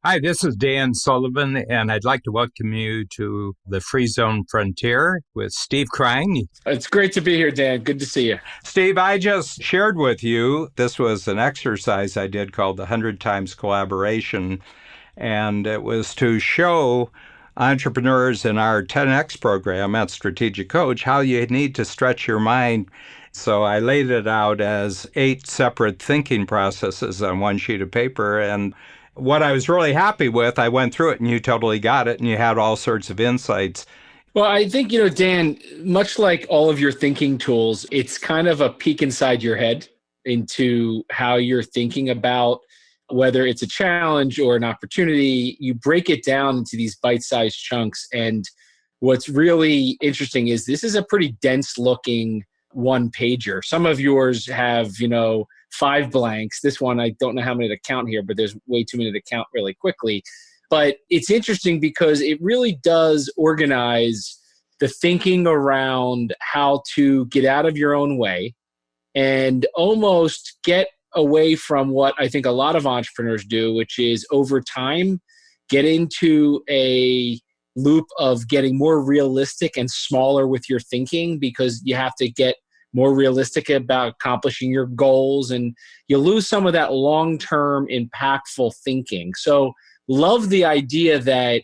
Hi, this is Dan Sullivan, and I'd like to welcome you to the Free Zone Frontier with Steve Krein. It's great to be here, Dan. Good to see you. Steve, I just shared with you, this was an exercise I did called the 100 Times Collaboration, and it was to show entrepreneurs in our 10X program at Strategic Coach how you need to stretch your mind. So I laid it out as 8 separate thinking processes on one sheet of paper, and what I was really happy with, I went through it and you totally got it and you had all sorts of insights. Well, I think, Dan, much like all of your thinking tools, it's kind of a peek inside your head into how you're thinking about whether it's a challenge or an opportunity. You break it down into these bite-sized chunks. And what's really interesting is this is a pretty dense looking one pager. Some of yours have, 5 blanks. This one, I don't know how many to count here, but there's way too many to count really quickly. But it's interesting because it really does organize the thinking around how to get out of your own way and almost get away from what I think a lot of entrepreneurs do, which is over time, get into a loop of getting more realistic and smaller with your thinking because you have to get more realistic about accomplishing your goals, and you lose some of that long-term impactful thinking. So love the idea that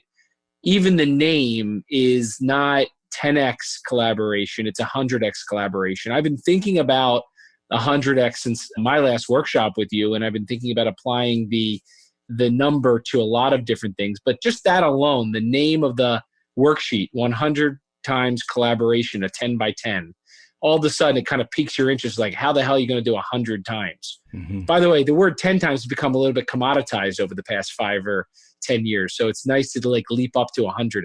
even the name is not 10x collaboration, it's 100x collaboration. I've been thinking about 100x since my last workshop with you, and I've been thinking about applying the number to a lot of different things. But just that alone, the name of the worksheet, 100 times collaboration, a 10 by 10, all of a sudden it kind of piques your interest, like how the hell are you going to do 100 times? Mm-hmm. By the way, the word 10 times has become a little bit commoditized over the past 5 or 10 years. So it's nice to leap up to 100x.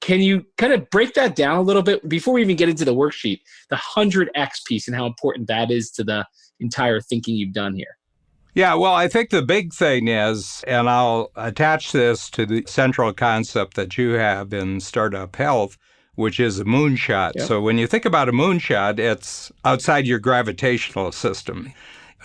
Can you kind of break that down a little bit before we even get into the worksheet, the 100x piece and how important that is to the entire thinking you've done here? Yeah, well, I think the big thing is, and I'll attach this to the central concept that you have in Startup Health, which is a moonshot. Yep. So when you think about a moonshot, it's outside your gravitational system.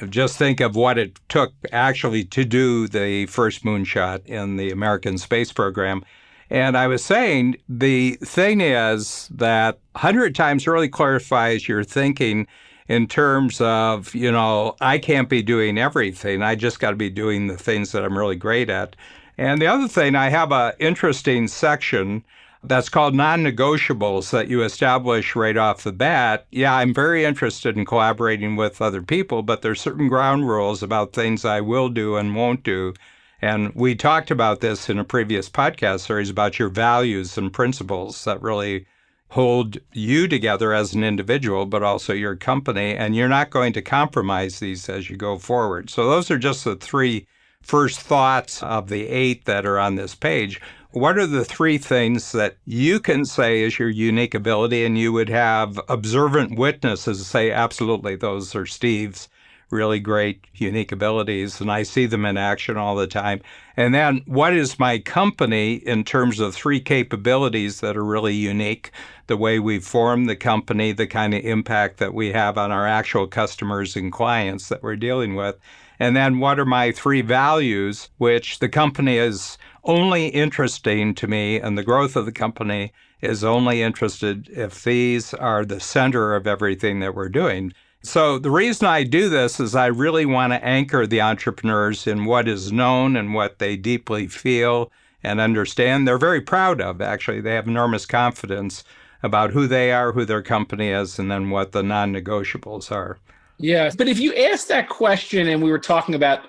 Just think of what it took actually to do the first moonshot in the American space program. And I was saying, the thing is that 100 times really clarifies your thinking in terms of, I can't be doing everything. I just got to be doing the things that I'm really great at. And the other thing, I have an interesting section that's called non-negotiables that you establish right off the bat. Yeah, I'm very interested in collaborating with other people, but there's certain ground rules about things I will do and won't do. And we talked about this in a previous podcast series about your values and principles that really hold you together as an individual, but also your company. And you're not going to compromise these as you go forward. So those are just the 3 first thoughts of the 8 that are on this page. What are the 3 things that you can say is your unique ability, and you would have observant witnesses say, absolutely, those are Steve's really great unique abilities, and I see them in action all the time? And then what is my company in terms of 3 capabilities that are really unique, the way we form the company, the kind of impact that we have on our actual customers and clients that we're dealing with? And then what are my 3 values, which the company is only interesting to me, and the growth of the company is only interested if these are the center of everything that we're doing. So the reason I do this is I really want to anchor the entrepreneurs in what is known and what they deeply feel and understand. They're very proud of, actually. They have enormous confidence about who they are, who their company is, and then what the non-negotiables are. Yeah, but if you ask that question and we were talking about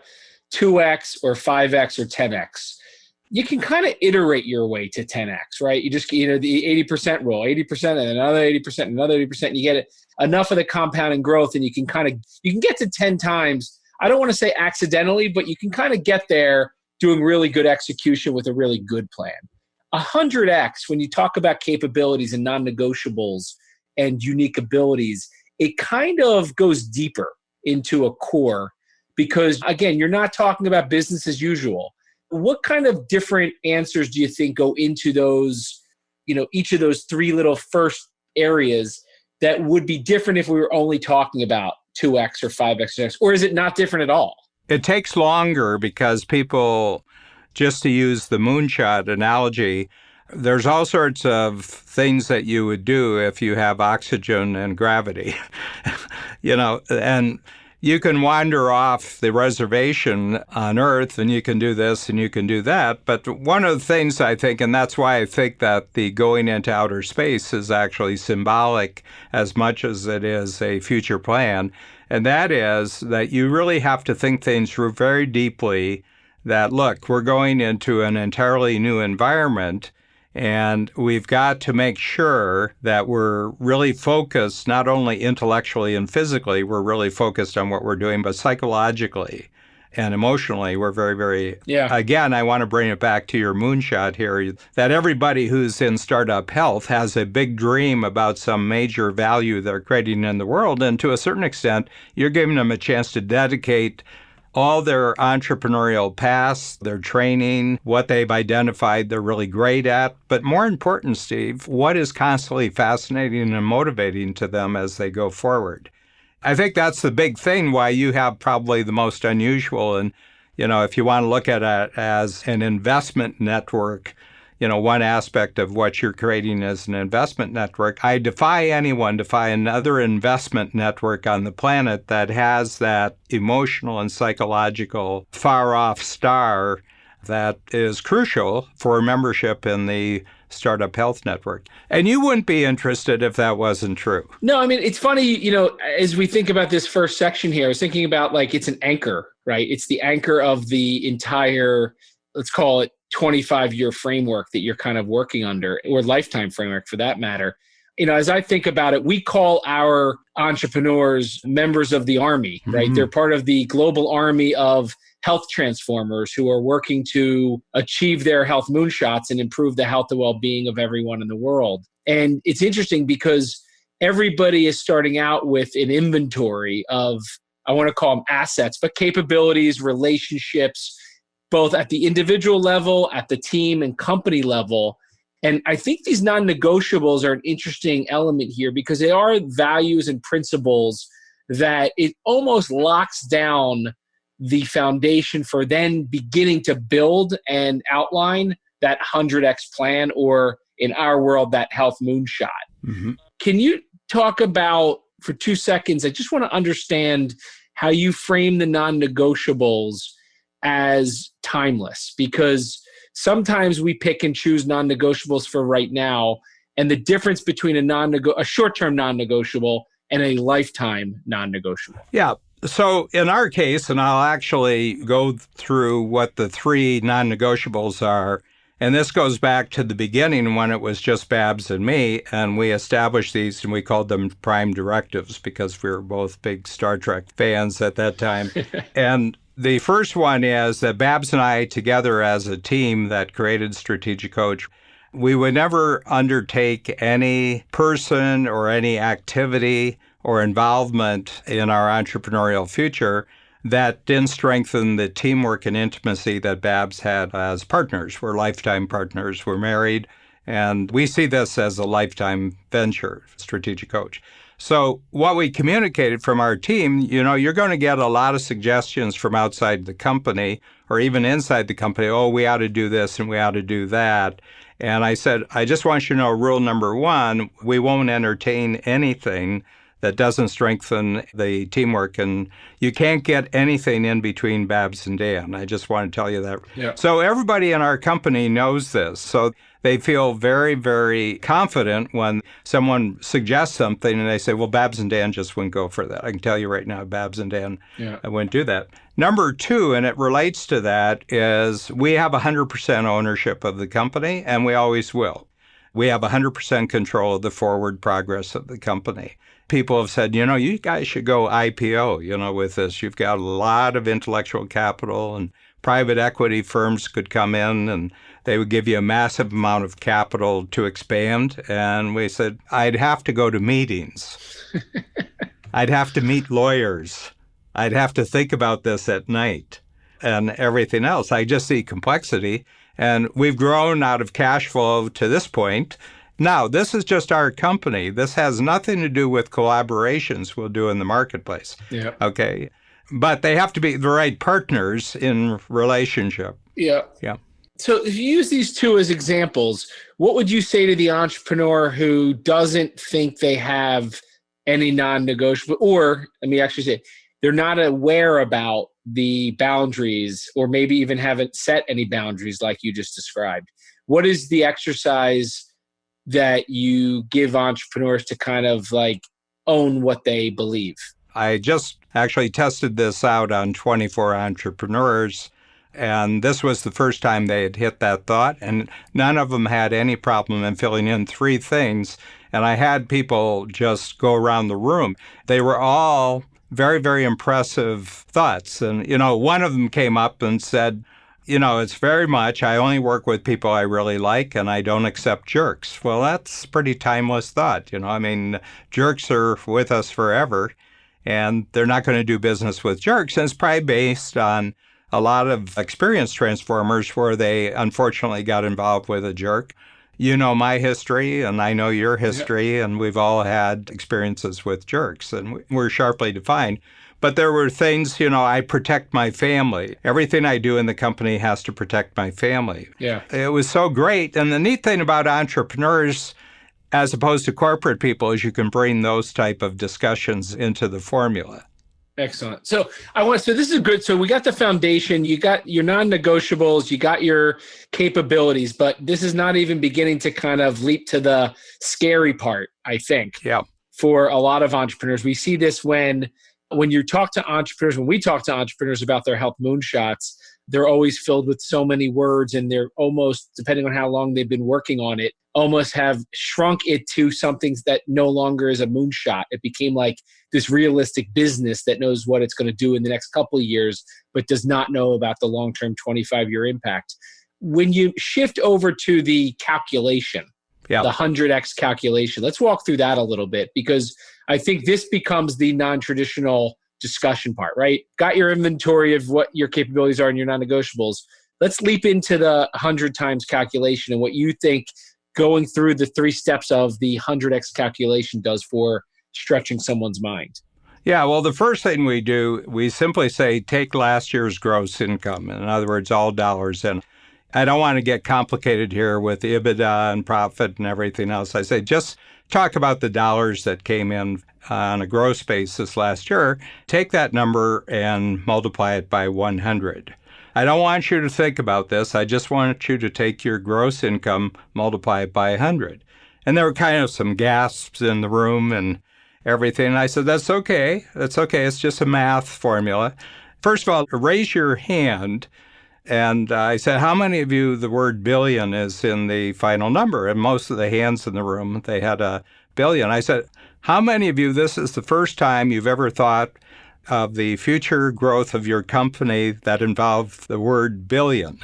2x or 5x or 10x, you can kind of iterate your way to 10x, right? You just, the 80% rule, 80% and another 80% and another 80%, and you get enough of the compounding growth and you can get to 10 times. I don't want to say accidentally, but you can kind of get there doing really good execution with a really good plan. 100x, when you talk about capabilities and non-negotiables and unique abilities, it kind of goes deeper into a core because, again, you're not talking about business as usual. What kind of different answers do you think go into those, each of those 3 little first areas that would be different if we were only talking about 2x or 5x, or is it not different at all? It takes longer because people just to use the moonshot analogy, there's all sorts of things that you would do if you have oxygen and gravity, and you can wander off the reservation on Earth and you can do this and you can do that. But one of the things I think, and that's why I think that the going into outer space is actually symbolic as much as it is a future plan, and that is that you really have to think things through very deeply that, look, we're going into an entirely new environment. And we've got to make sure that we're really focused, not only intellectually and physically, we're really focused on what we're doing, but psychologically and emotionally, we're very, very, Again, I want to bring it back to your moonshot here, that everybody who's in startup health has a big dream about some major value they're creating in the world. And to a certain extent, you're giving them a chance to dedicate all their entrepreneurial past, their training, what they've identified they're really great at. But more important, Steve, what is constantly fascinating and motivating to them as they go forward. I think that's the big thing why you have probably the most unusual. And, if you want to look at it as an investment network, one aspect of what you're creating is an investment network. I defy anyone to find another investment network on the planet that has that emotional and psychological far-off star that is crucial for membership in the Startup Health Network. And you wouldn't be interested if that wasn't true. No, I mean, it's funny, as we think about this first section here, I was thinking about it's an anchor, right? It's the anchor of the entire, let's call it, 25-year framework that you're kind of working under, or lifetime framework for that matter. As I think about it, we call our entrepreneurs members of the army, right? Mm-hmm. They're part of the global army of health transformers who are working to achieve their health moonshots and improve the health and well-being of everyone in the world. And it's interesting because everybody is starting out with an inventory of, I want to call them assets, but capabilities, relationships, both at the individual level, at the team and company level. And I think these non-negotiables are an interesting element here because they are values and principles that it almost locks down the foundation for then beginning to build and outline that 100X plan, or in our world, that health moonshot. Mm-hmm. Can you talk about, for 2 seconds, I just want to understand how you frame the non-negotiables as timeless, because sometimes we pick and choose non-negotiables for right now, and the difference between a short-term non-negotiable and a lifetime non-negotiable. Yeah. So in our case, and I'll actually go through what the 3 non-negotiables are, and this goes back to the beginning when it was just Babs and me, and we established these and we called them prime directives because we were both big Star Trek fans at that time. And the first one is that Babs and I, together as a team that created Strategic Coach, we would never undertake any person or any activity or involvement in our entrepreneurial future that didn't strengthen the teamwork and intimacy that Babs had as partners. We're lifetime partners. We're married. And we see this as a lifetime venture, Strategic Coach. So what we communicated from our team, you're going to get a lot of suggestions from outside the company or even inside the company. Oh, we ought to do this and we ought to do that. And I said, I just want you to know rule number 1, we won't entertain anything that doesn't strengthen the teamwork. And you can't get anything in between Babs and Dan. I just want to tell you that. Yeah. So everybody in our company knows this. So they feel very, very confident when someone suggests something and they say, well, Babs and Dan just wouldn't go for that. I can tell you right now, Babs and Dan wouldn't do that. Number 2, and it relates to that, is we have 100% ownership of the company, and we always will. We have 100% control of the forward progress of the company. People have said, you guys should go IPO, with this. You've got a lot of intellectual capital, and private equity firms could come in and they would give you a massive amount of capital to expand. And we said, I'd have to go to meetings. I'd have to meet lawyers. I'd have to think about this at night and everything else. I just see complexity. And we've grown out of cash flow to this point. Now, this is just our company. This has nothing to do with collaborations we'll do in the marketplace. Yeah. Okay. But they have to be the right partners in relationship. Yeah. Yeah. So if you use these two as examples, what would you say to the entrepreneur who doesn't think they have any non-negotiable, or let me actually say, they're not aware about the boundaries, or maybe even haven't set any boundaries like you just described? What is the exercise that you give entrepreneurs to kind of like own what they believe? I just actually tested this out on 24 entrepreneurs, and this was the first time they had hit that thought, and none of them had any problem in filling in three things. And I had people just go around the room. They were all very, very impressive thoughts. And, one of them came up and said, it's very much, I only work with people I really like and I don't accept jerks. Well, that's a pretty timeless thought. Jerks are with us forever and they're not going to do business with jerks. And it's probably based on a lot of experienced transformers where they unfortunately got involved with a jerk. You know my history, and I know your history, and we've all had experiences with jerks, and we're sharply defined. But there were things, I protect my family. Everything I do in the company has to protect my family. Yeah. It was so great. And the neat thing about entrepreneurs, as opposed to corporate people, is you can bring those type of discussions into the formula. Excellent. So this is good. So we got the foundation, you got your non-negotiables, you got your capabilities, but this is not even beginning to kind of leap to the scary part, I think. Yeah. For a lot of entrepreneurs. We see this when you talk to entrepreneurs, when we talk to entrepreneurs about their health moonshots, they're always filled with so many words, and they're almost, depending on how long they've been working on it, almost have shrunk it to something that no longer is a moonshot. It became like this realistic business that knows what it's going to do in the next couple of years, but does not know about the long-term 25-year impact. When you shift over to the calculation, the 100x calculation, let's walk through that a little bit, because I think this becomes the non-traditional discussion part, right? Got your inventory of what your capabilities are and your non-negotiables. Let's leap into the 100 times calculation and what you think going through the 3 steps of the 100x calculation does for stretching someone's mind. Yeah, well, the first thing we do, we simply say, take last year's gross income. In other words, all dollars in. I don't want to get complicated here with EBITDA and profit and everything else. I say, just talk about the dollars that came in on a gross basis last year. Take that number and multiply it by 100. I don't want you to think about this. I just want you to take your gross income, multiply it by 100. And there were kind of some gasps in the room and everything. And I said, that's okay. That's okay. It's just a math formula. First of all, raise your hand. And I said, how many of you the word billion is in the final number? And most of the hands in the room, they had a billion. I said, how many of you, this is the first time you've ever thought of the future growth of your company that involved the word billion?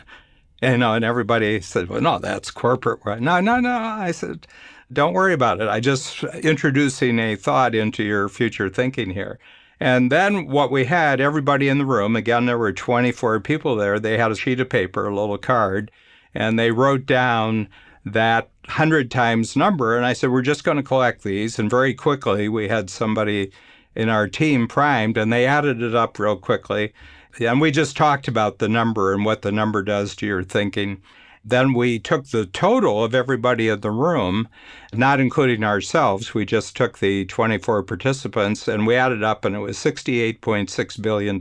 And everybody said, well, no, that's corporate. No. I said, don't worry about it. I just introducing a thought into your future thinking here. And then what we had, everybody in the room, again, there were 24 people there, they had a sheet of paper, a little card, and they wrote down that 100 times number. And I said, we're just going to collect these. And very quickly, we had somebody in our team primed, and they added it up real quickly. And we just talked about the number and what the number does to your thinking. Then we took the total of everybody in the room, not including ourselves. We just took the 24 participants and we added up, and it was $68.6 billion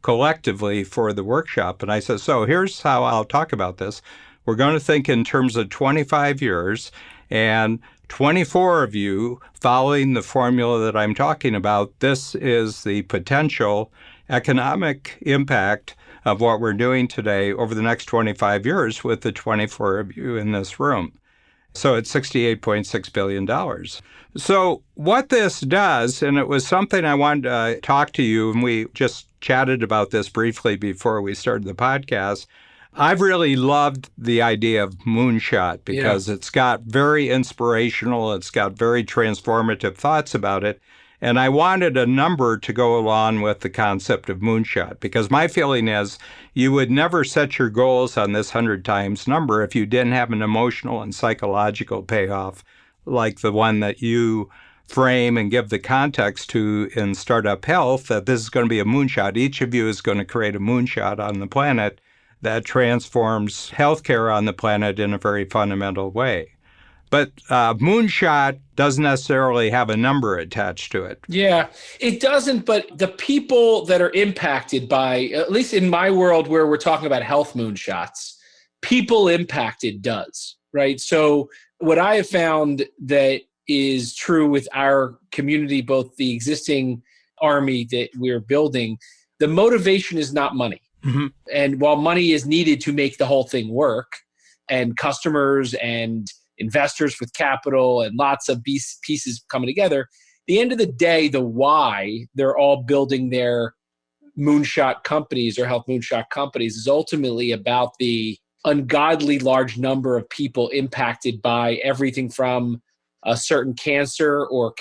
collectively for the workshop. And I said, so here's how I'll talk about this. We're going to think in terms of 25 years, and 24 of you following the formula that I'm talking about. This is the potential economic impact of what we're doing today over the next 25 years with the 24 of you in this room. So it's $68.6 billion. So what this does, and it was something I wanted to talk to you, and we just chatted about this briefly before we started the podcast. I've really loved the idea of moonshot because it's got very inspirational, it's got very transformative thoughts about it. And I wanted a number to go along with the concept of moonshot, because my feeling is you would never set your goals on this 100 times number if you didn't have an emotional and psychological payoff like the one that you frame and give the context to in Startup Health, that this is going to be a moonshot. Each of you is going to create a moonshot on the planet that transforms healthcare on the planet in a very fundamental way. But moonshot doesn't necessarily have a number attached to it. Yeah, it doesn't, but the people that are impacted by, at least in my world where we're talking about health moonshots, people impacted does, right? So what I have found that is true with our community, both the existing army that we're building, the motivation is not money. Mm-hmm. And while money is needed to make the whole thing work, and customers and investors with capital and lots of pieces coming together, at the end of the day, the why they're all building their moonshot companies or health moonshot companies is ultimately about the ungodly large number of people impacted by everything from a certain cancer or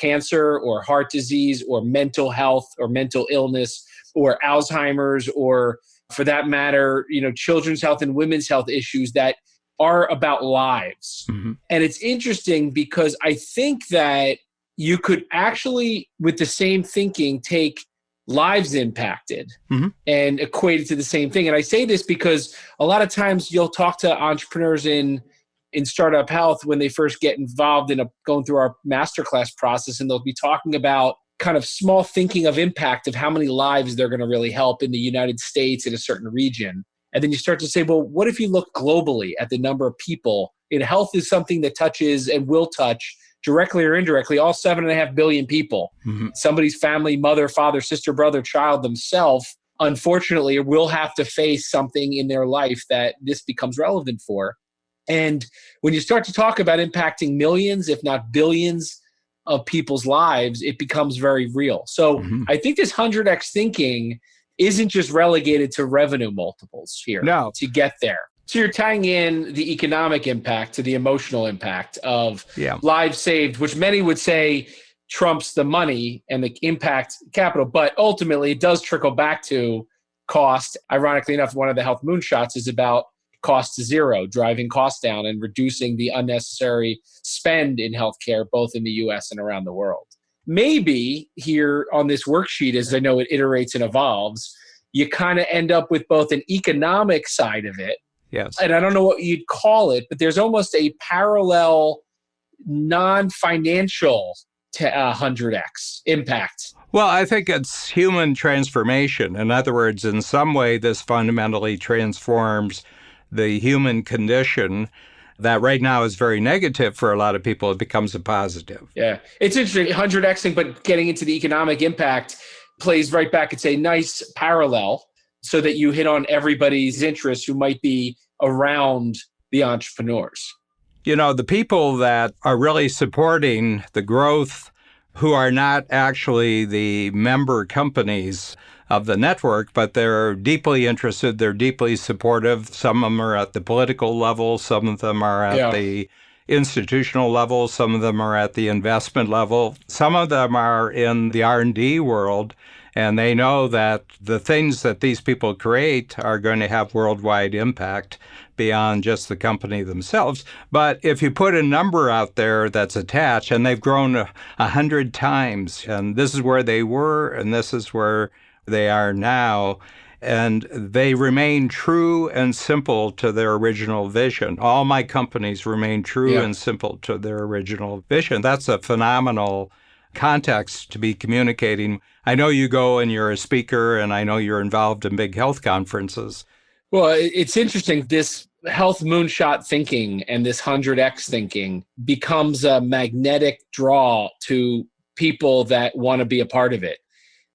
heart disease or mental health or mental illness or Alzheimer's or, for that matter, children's health and women's health issues that are about lives. Mm-hmm. And it's interesting because I think that you could actually, with the same thinking, take lives impacted mm-hmm. and equate it to the same thing. And I say this because a lot of times you'll talk to entrepreneurs in startup health when they first get involved in going through our masterclass process, and they'll be talking about kind of small thinking of impact of how many lives they're going to really help in the United States in a certain region. And then you start to say, well, what if you look globally at the number of people? Health is something that touches and will touch directly or indirectly all 7.5 billion people. Mm-hmm. Somebody's family, mother, father, sister, brother, child themselves, unfortunately, will have to face something in their life that this becomes relevant for. And when you start to talk about impacting millions, if not billions of people's lives, it becomes very real. So mm-hmm. I think this 100x thinking isn't just relegated to revenue multiples here to get there. So you're tying in the economic impact to the emotional impact of lives saved, which many would say trumps the money and the impact capital, but ultimately it does trickle back to cost. Ironically enough, one of the health moonshots is about cost to zero, driving costs down and reducing the unnecessary spend in healthcare, both in the US and around the world. Maybe here on this worksheet, as I know it iterates and evolves, you kind of end up with both an economic side of it. Yes. And I don't know what you'd call it, but there's almost a parallel non-financial to 100x impact. Well, I think it's human transformation. In other words, in some way, this fundamentally transforms the human condition that right now is very negative for a lot of people. It becomes a positive. Yeah. It's interesting, 100xing, but getting into the economic impact plays right back. It's a nice parallel so that you hit on everybody's interests who might be around the entrepreneurs. The people that are really supporting the growth, who are not actually the member companies of the network, but they're deeply interested, they're deeply supportive. Some of them are at the political level, some of them are at the institutional level, some of them are at the investment level, some of them are in the R&D world, and they know that the things that these people create are going to have worldwide impact beyond just the company themselves. But if you put a number out there that's attached, and they've grown 100 times, and this is where they were, and this is where they are now, and they remain true and simple to their original vision. All my companies remain true and simple to their original vision. That's a phenomenal context to be communicating. I know you go and you're a speaker, and I know you're involved in big health conferences. Well, it's interesting. This health moonshot thinking and this 100x thinking becomes a magnetic draw to people that want to be a part of it.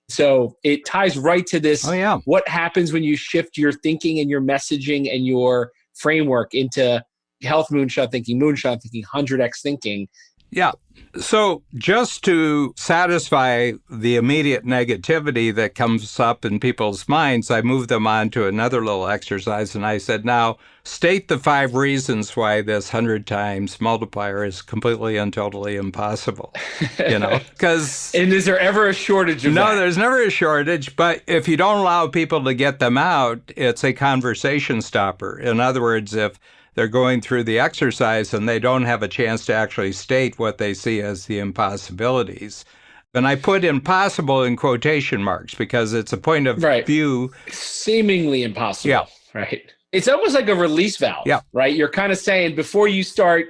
So it ties right to this. What happens when you shift your thinking and your messaging and your framework into health moonshot thinking, 100x thinking? Yeah. So just to satisfy the immediate negativity that comes up in people's minds, I moved them on to another little exercise, and I said, now state the 5 reasons why this 100 times multiplier is completely and totally impossible. Because and is there ever a shortage of that? No, there's never a shortage, but if you don't allow people to get them out, it's a conversation stopper. In other words, if they're going through the exercise and they don't have a chance to actually state what they see as the impossibilities. And I put impossible in quotation marks because it's a point of view. Seemingly impossible. Yeah. Right. It's almost like a release valve, Yeah. right? You're kind of saying, before you start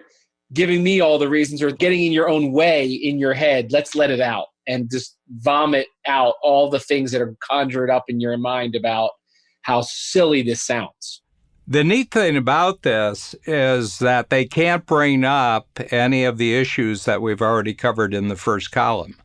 giving me all the reasons or getting in your own way in your head, let's let it out and just vomit out all the things that are conjured up in your mind about how silly this sounds. The neat thing about this is that they can't bring up any of the issues that we've already covered in the first column.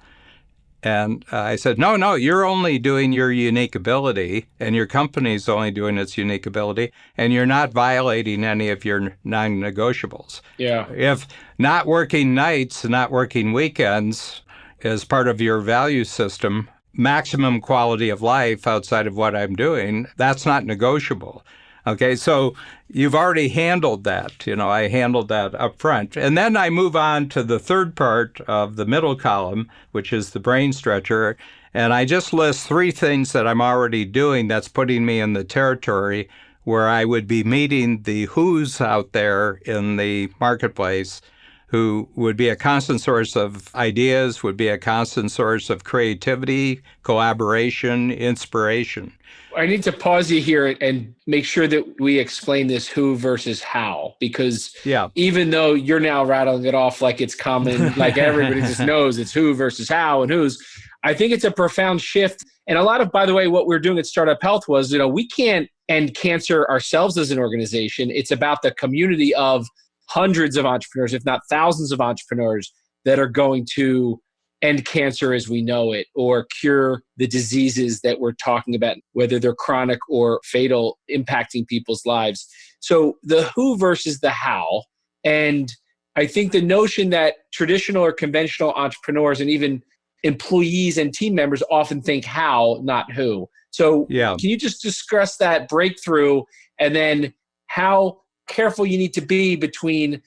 And I said, no, you're only doing your unique ability, and your company's only doing its unique ability, and you're not violating any of your non-negotiables. Yeah. If not working nights, not working weekends is part of your value system, maximum quality of life outside of what I'm doing, that's not negotiable. Okay, so you've already handled that. I handled that up front. And then I move on to the third part of the middle column, which is the brain stretcher. And I just list 3 things that I'm already doing that's putting me in the territory where I would be meeting the who's out there in the marketplace, who would be a constant source of ideas, would be a constant source of creativity, collaboration, inspiration. I need to pause you here and make sure that we explain this who versus how, because even though you're now rattling it off like it's common, like everybody just knows it's who versus how and who's, I think it's a profound shift. And a lot of, by the way, what we're doing at Startup Health was, we can't end cancer ourselves as an organization. It's about the community of hundreds of entrepreneurs, if not thousands of entrepreneurs, that are going to end cancer as we know it, or cure the diseases that we're talking about, whether they're chronic or fatal, impacting people's lives. So the who versus the how. And I think the notion that traditional or conventional entrepreneurs and even employees and team members often think how, not who. So can you just discuss that breakthrough, and then how careful you need to be between,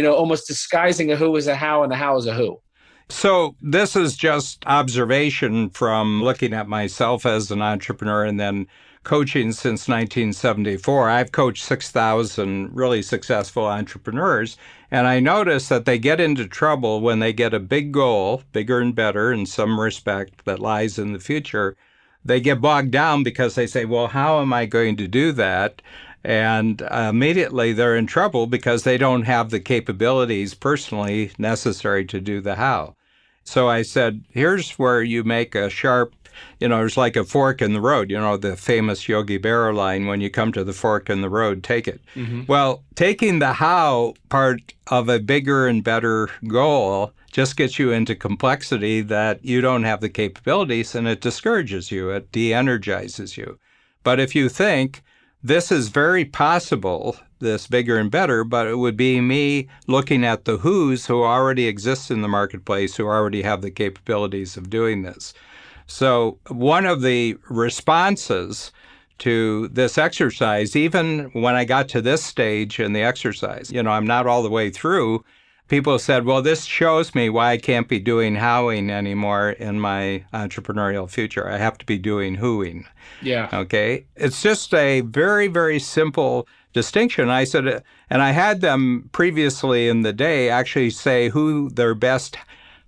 almost disguising a who as a how and a how as a who? So this is just observation from looking at myself as an entrepreneur and then coaching since 1974. I've coached 6,000 really successful entrepreneurs, and I notice that they get into trouble when they get a big goal, bigger and better in some respect, that lies in the future. They get bogged down because they say, well, how am I going to do that? And immediately they're in trouble because they don't have the capabilities personally necessary to do the how. So I said, here's where you make a sharp, there's like a fork in the road, the famous Yogi Berra line, when you come to the fork in the road, take it. Mm-hmm. Well, taking the how part of a bigger and better goal just gets you into complexity that you don't have the capabilities, and it discourages you, it de-energizes you. But if you think, this is very possible, this bigger and better, but it would be me looking at the who's who already exist in the marketplace, who already have the capabilities of doing this. So one of the responses to this exercise, even when I got to this stage in the exercise, I'm not all the way through, people said, well, this shows me why I can't be doing howing anymore in my entrepreneurial future. I have to be doing whoing. Yeah. Okay. It's just a very, very simple distinction. I said, and I had them previously in the day actually say who their best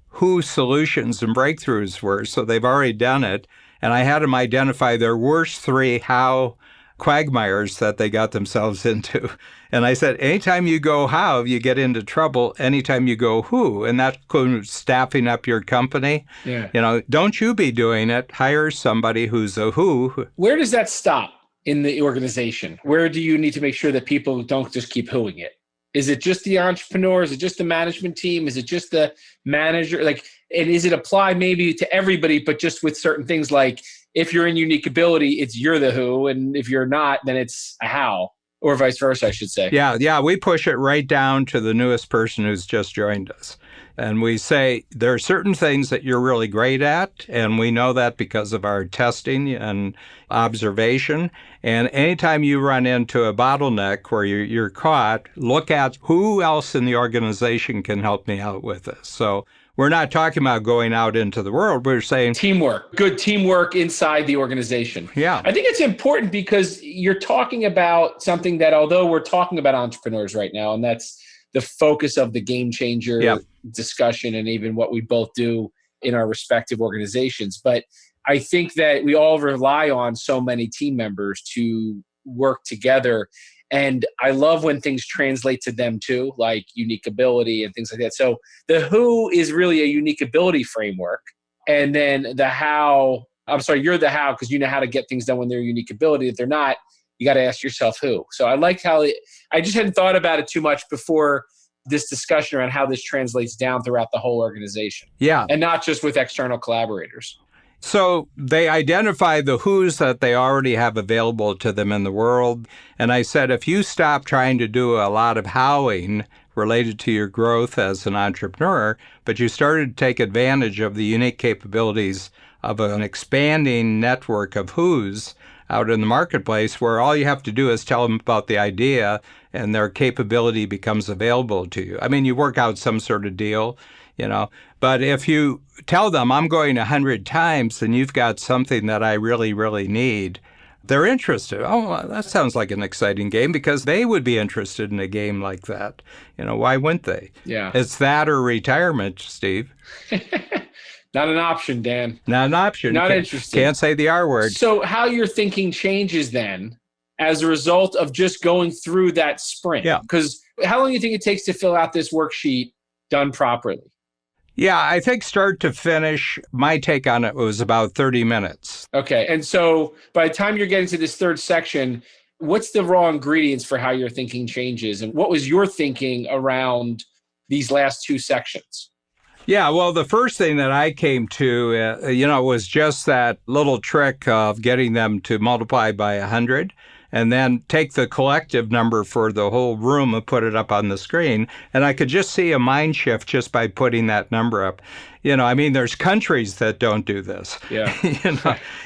who solutions and breakthroughs were. So they've already done it. And I had them identify their worst 3 how quagmires that they got themselves into. And I said, anytime you go how, you get into trouble. Anytime you go who, and that includes staffing up your company. Yeah. Don't you be doing it. Hire somebody who's a who. Where does that stop in the organization? Where do you need to make sure that people don't just keep whoing it? Is it just the entrepreneur? Is it just the management team? Is it just the manager? And is it applied maybe to everybody, but just with certain things like, if you're in unique ability, it's you're the who, and if you're not, then it's a how, or vice versa, I should say. Yeah, we push it right down to the newest person who's just joined us. And we say, there are certain things that you're really great at, and we know that because of our testing and observation. And anytime you run into a bottleneck where you're caught, look at who else in the organization can help me out with this. So we're not talking about going out into the world. We're saying teamwork, good teamwork inside the organization. Yeah. I think it's important because you're talking about something that, although we're talking about entrepreneurs right now, and that's the focus of the Game Changer discussion and even what we both do in our respective organizations. But I think that we all rely on so many team members to work together. And I love when things translate to them too, like unique ability and things like that. So the who is really a unique ability framework. And then the how, I'm sorry, you're the how because you know how to get things done when they're a unique ability. If they're not, you got to ask yourself who. So I like how I just hadn't thought about it too much before this discussion around how this translates down throughout the whole organization. Yeah. And not just with external collaborators. So they identify the who's that they already have available to them in the world. And I said, if you stop trying to do a lot of howing related to your growth as an entrepreneur, but you started to take advantage of the unique capabilities of an expanding network of who's out in the marketplace, where all you have to do is tell them about the idea and their capability becomes available to you. I mean, you work out some sort of deal, but if you tell them I'm going 100 times and you've got something that I really, really need, they're interested. Oh, well, that sounds like an exciting game, because they would be interested in a game like that. Why wouldn't they? Yeah. It's that or retirement, Steve. Not an option, Dan. Not an option. Not interested. Can't say the R word. So how your thinking changes then as a result of just going through that sprint? Yeah. Because how long do you think it takes to fill out this worksheet done properly? Yeah, I think start to finish, my take on it was about 30 minutes. Okay. And so by the time you're getting to this third section, what's the raw ingredients for how your thinking changes? And what was your thinking around these last two sections? Yeah, well, the first thing that I came to, was just that little trick of getting them to multiply by 100 and then take the collective number for the whole room and put it up on the screen. And I could just see a mind shift just by putting that number up. There's countries that don't do this. Yeah.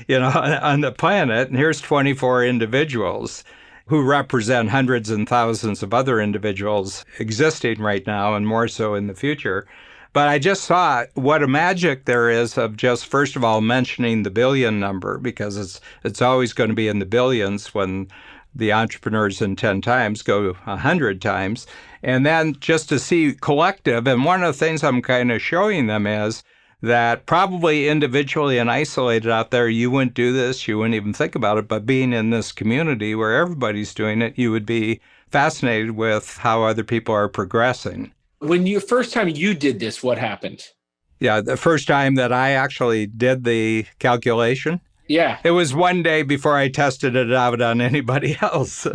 On the planet, and here's 24 individuals who represent hundreds and thousands of other individuals existing right now and more so in the future. But I just saw what a magic there is of just, first of all, mentioning the billion number, because it's always going to be in the billions when the entrepreneurs in 10 times go 100 times. And then just to see collective. And one of the things I'm kind of showing them is that probably individually and isolated out there, you wouldn't do this, you wouldn't even think about it. But being in this community where everybody's doing it, you would be fascinated with how other people are progressing. When you first time you did this, what happened? Yeah, the first time that I actually did the calculation. Yeah. It was one day before I tested it out on anybody else.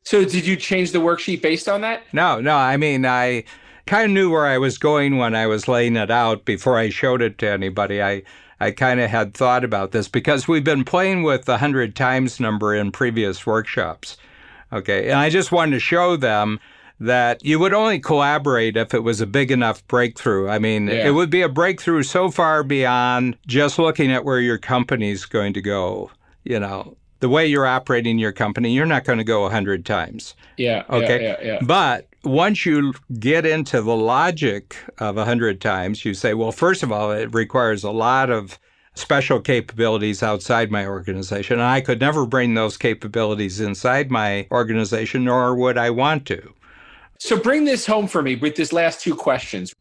So did you change the worksheet based on that? No. I mean, I kind of knew where I was going when I was laying it out before I showed it to anybody. I kind of had thought about this because we've been playing with the 100 times number in previous workshops. Okay. And I just wanted to show them that you would only collaborate if it was a big enough breakthrough. I mean, It would be a breakthrough so far beyond just looking at where your company's going to go. The way you're operating your company, you're not going to go 100 times. Yeah. Okay. Yeah. But once you get into the logic of 100 times, you say, well, first of all, it requires a lot of special capabilities outside my organization. And I could never bring those capabilities inside my organization, nor would I want to. So bring this home for me with this last two questions.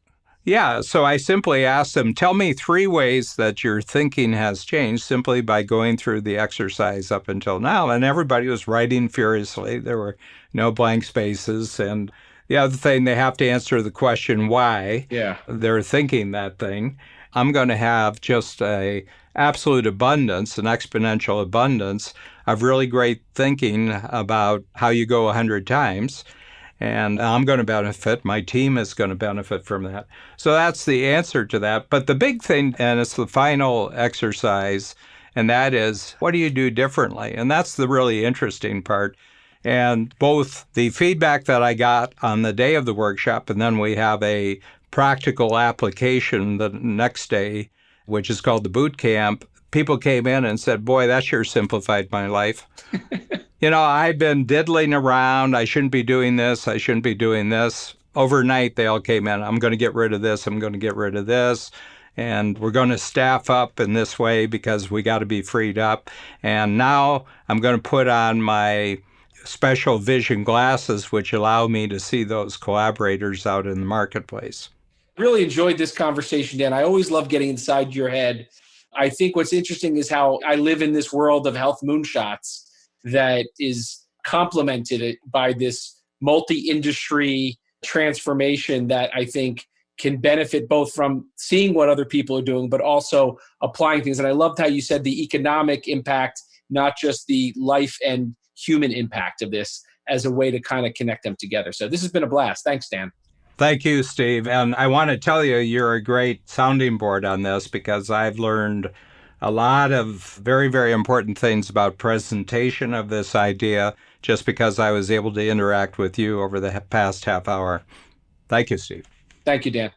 Yeah, so I simply asked them, tell me 3 ways that your thinking has changed simply by going through the exercise up until now. And everybody was writing furiously. There were no blank spaces. And the other thing, they have to answer the question why they're thinking that thing. I'm going to have just a absolute abundance, an exponential abundance of really great thinking about how you go 100 times. And I'm going to benefit. My team is going to benefit from that. So that's the answer to that. But the big thing, and it's the final exercise, and that is, what do you do differently? And that's the really interesting part. And both the feedback that I got on the day of the workshop, and then we have a practical application the next day, which is called the boot camp. People came in and said, boy, that sure simplified my life. I've been diddling around. I shouldn't be doing this. I shouldn't be doing this. Overnight, they all came in. I'm going to get rid of this. I'm going to get rid of this. And we're going to staff up in this way because we got to be freed up. And now I'm going to put on my special vision glasses, which allow me to see those collaborators out in the marketplace. Really enjoyed this conversation, Dan. I always love getting inside your head. I think what's interesting is how I live in this world of health moonshots. that is complemented by this multi-industry transformation that I think can benefit both from seeing what other people are doing, but also applying things. And I loved how you said the economic impact, not just the life and human impact of this, as a way to kind of connect them together. So this has been a blast. Thanks, Dan. Thank you, Steve. And I want to tell you, you're a great sounding board on this because I've learned a lot of very, very important things about presentation of this idea just because I was able to interact with you over the past half hour. Thank you, Steve. Thank you, Dan.